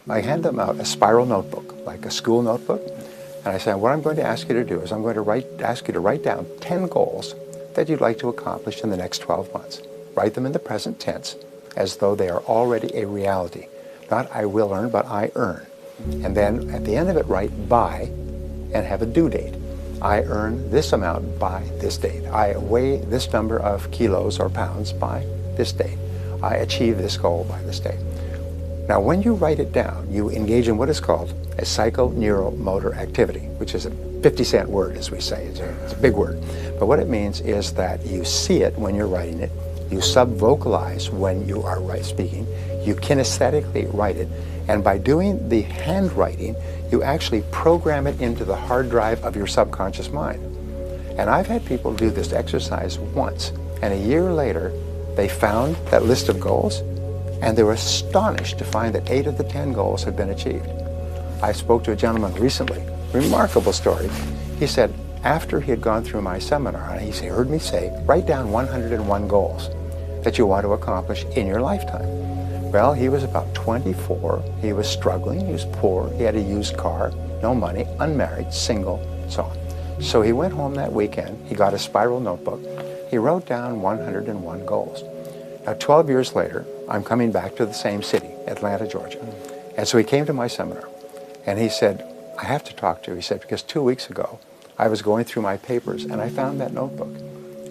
I hand them out a spiral notebook, like a school notebook, and I say, what I'm going to ask you to do is I'm going to ask you to write down 10 goals that you'd like to accomplish in the next 12 months. Write them in the present tense as though they are already a reality. Not I will earn, but I earn. And then at the end of it, write by and have a due date. I earn this amount by this date. I weigh this number of kilos or pounds by this date. I achieve this goal by this date. Now, when you write it down, you engage in what is called a psychoneuromotor activity, which is a 50-cent word, as we say. It's a big word. But what it means is that you see it when you're writing it, you sub-vocalize when you are speaking, you kinesthetically write it, and by doing the handwriting, you actually program it into the hard drive of your subconscious mind. And I've had people do this exercise once, and a year later, they found that list of goals, and they were astonished to find that 8 of the 10 goals had been achieved. I spoke to a gentleman recently, remarkable story. He said, after he had gone through my seminar, and he heard me say, write down 101 goals that you want to accomplish in your lifetime. Well, he was about 24, he was struggling, he was poor, he had a used car, no money, unmarried, single, so on. So he went home that weekend, he got a spiral notebook, he wrote down 101 goals. Now, 12 years later, I'm coming back to the same city, Atlanta, Georgia. And so he came to my seminar, and he said, I have to talk to you. He said, because 2 weeks ago, I was going through my papers, and I found that notebook.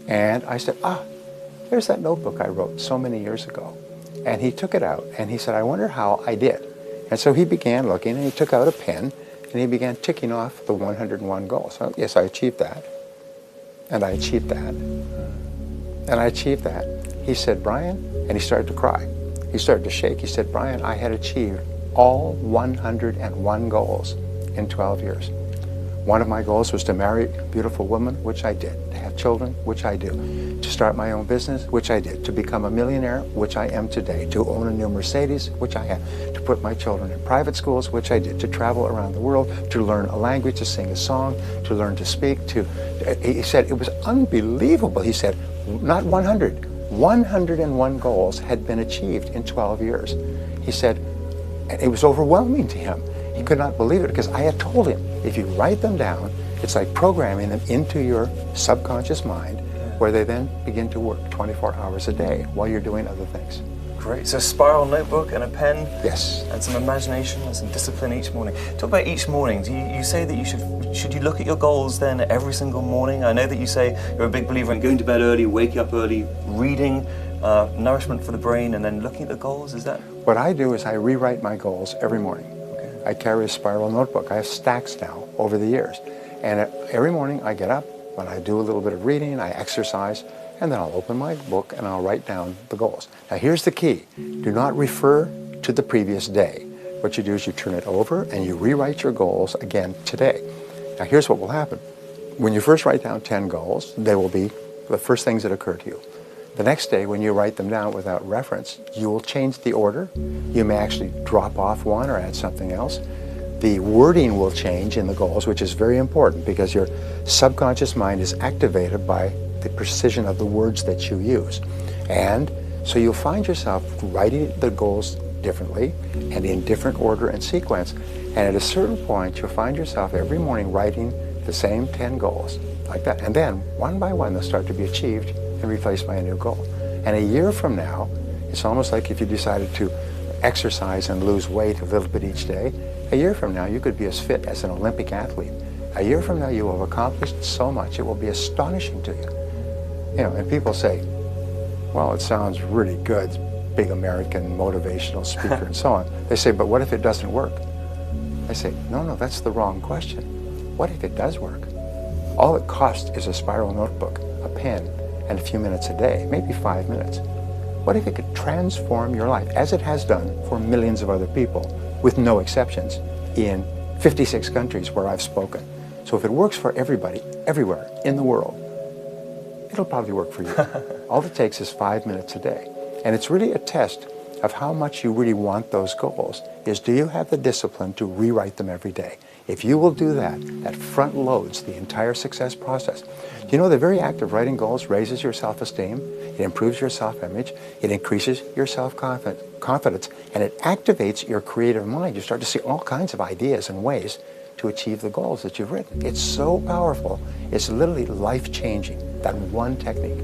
And I said, there's that notebook I wrote so many years ago. And he took it out, and he said, I wonder how I did. And so he began looking, and he took out a pen, and he began ticking off the 101 goals. So, yes, I achieved that, and I achieved that, and I achieved that. He said, Brian, and he started to cry. He started to shake. He said, Brian, I had achieved all 101 goals in 12 years. One of my goals was to marry a beautiful woman, which I did. To have children, which I do. To start my own business, which I did. To become a millionaire, which I am today. To own a new Mercedes, which I have. To put my children in private schools, which I did. To travel around the world, to learn a language, to sing a song, to learn to speak. He said, it was unbelievable. He said, not 100. 101 goals had been achieved in 12 years. He said, and it was overwhelming to him. He could not believe it because I had told him, if you write them down, it's like programming them into your subconscious mind, where they then begin to work 24 hours a day while you're doing other things. Great. So a spiral notebook and a pen. Yes. And some imagination and some discipline each morning. Talk about each morning. You say that should you look at your goals then every single morning? I know that you say you're a big believer in going to bed early, waking up early, reading, nourishment for the brain, and then looking at the goals. Is that? What I do is I rewrite my goals every morning. Okay. I carry a spiral notebook. I have stacks now over the years. And every morning I get up, when I do a little bit of reading, I exercise, and then I'll open my book and I'll write down the goals. Now here's the key. Do not refer to the previous day. What you do is you turn it over and you rewrite your goals again today. Now here's what will happen. When you first write down 10 goals, they will be the first things that occur to you. The next day, when you write them down without reference, you will change the order. You may actually drop off one or add something else. The wording will change in the goals, which is very important because your subconscious mind is activated by the precision of the words that you use. And so you'll find yourself writing the goals differently and in different order and sequence. And at a certain point, you'll find yourself every morning writing the same 10 goals like that. And then one by one, they'll start to be achieved and replaced by a new goal. And a year from now, it's almost like if you decided to exercise and lose weight a little bit each day, a year from now, you could be as fit as an Olympic athlete. A year from now, you will have accomplished so much, it will be astonishing to you. You know, and people say, well, it sounds really good, big American motivational speaker and so on. They say, but what if it doesn't work? I say, no, that's the wrong question. What if it does work? All it costs is a spiral notebook, a pen, and a few minutes a day, maybe 5 minutes. What if it could transform your life, as it has done for millions of other people, with no exceptions, in 56 countries where I've spoken? So if it works for everybody, everywhere in the world, it'll probably work for you. All it takes is 5 minutes a day. And it's really a test of how much you really want those goals is, do you have the discipline to rewrite them every day? If you will do that, that front loads the entire success process. You know, the very act of writing goals raises your self-esteem, it improves your self-image, it increases your self-confidence, and it activates your creative mind. You start to see all kinds of ideas and ways to achieve the goals that you've written. It's so powerful. It's literally life-changing, that one technique.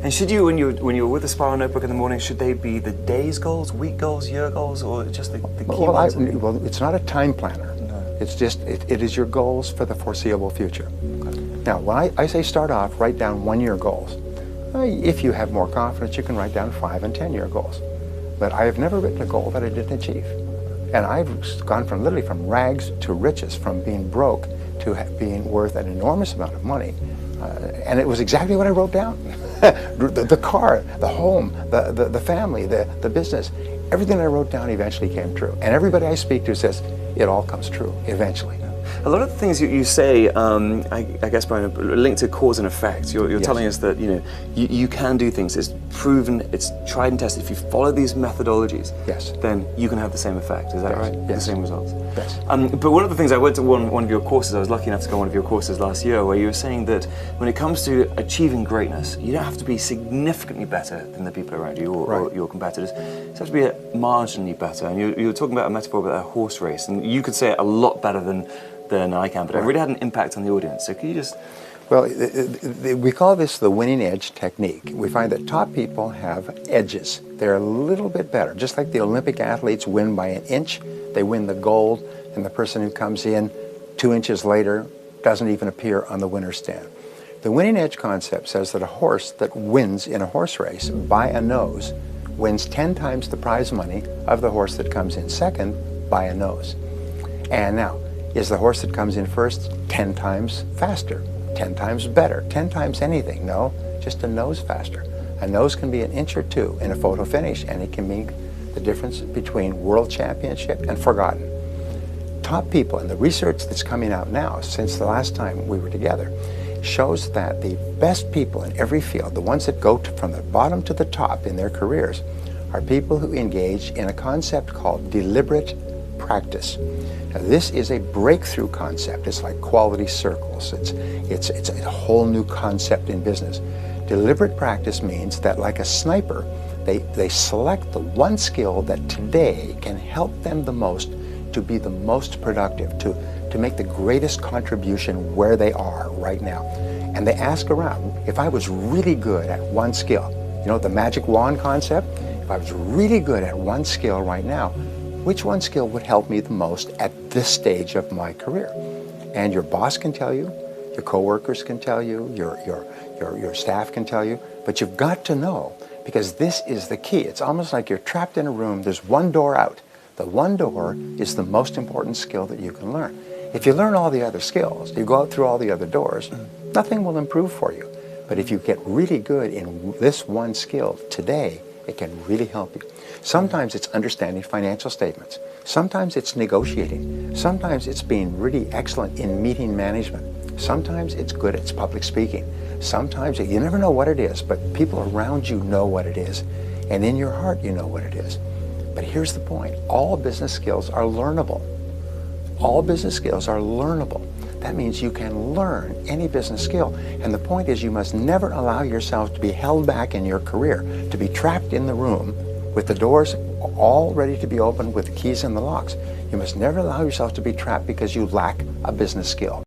And should you, when you're with the spiral notebook in the morning, should they be the day's goals, week goals, year goals, or just the key ones? Well, it's not a time planner. No. It's just, it is your goals for the foreseeable future. Okay. Now, when I say start off, write down 1-year goals. If you have more confidence, you can write down 5- and 10-year goals. But I have never written a goal that I didn't achieve. And I've gone from literally from rags to riches, from being broke to being worth an enormous amount of money. And it was exactly what I wrote down. The car, the home, the family, the business, everything I wrote down eventually came true. And everybody I speak to says it all comes true eventually. A lot of the things you say, I guess, Brian, linked to cause and effect. You're yes. telling us that you can do things. It's proven, it's tried and tested. If you follow these methodologies, yes. then you can have the same effect. Is that yes. right? Yes. The same results. Yes. But one of the things, I went to one of your courses. I was lucky enough to go to one of your courses last year, where you were saying that when it comes to achieving greatness, you don't have to be significantly better than the people around you or your competitors. You have to be marginally better. And you were talking about a metaphor about a horse race, and you could say it a lot better than I can, but it really had an impact on the audience. So can you just... Well, we call this the winning edge technique. We find that top people have edges. They're a little bit better. Just like the Olympic athletes win by an inch, they win the gold, and the person who comes in 2 inches later doesn't even appear on the winner's stand. The winning edge concept says that a horse that wins in a horse race by a nose wins 10 times the prize money of the horse that comes in second by a nose. And now, is the horse that comes in first 10 times faster, 10 times better, 10 times anything? No, just a nose faster. A nose can be an inch or two in a photo finish, and it can make the difference between world championship and forgotten. Top people, and the research that's coming out now since the last time we were together, shows that the best people in every field, the ones that go from the bottom to the top in their careers, are people who engage in a concept called deliberate practice. Now, this is a breakthrough concept. It's like quality circles. It's a whole new concept in business. Deliberate practice means that, like a sniper, they select the one skill that today can help them the most to be the most productive, to make the greatest contribution where they are right now. And they ask around, if I was really good at one skill, you know, the magic wand concept, if I was really good at one skill right now, which one skill would help me the most at this stage of my career? And your boss can tell you, your coworkers can tell you, your staff can tell you, but you've got to know, because this is the key. It's almost like you're trapped in a room, there's one door out. The one door is the most important skill that you can learn. If you learn all the other skills, you go out through all the other doors, nothing will improve for you. But if you get really good in this one skill today, it can really help you. Sometimes it's understanding financial statements. Sometimes it's negotiating. Sometimes it's being really excellent in meeting management. Sometimes it's good at public speaking. Sometimes, you never know what it is, but people around you know what it is. And in your heart, you know what it is. But here's the point. All business skills are learnable. All business skills are learnable. That means you can learn any business skill. And the point is, you must never allow yourself to be held back in your career, to be trapped in the room with the doors all ready to be opened with the keys and the locks. You must never allow yourself to be trapped because you lack a business skill.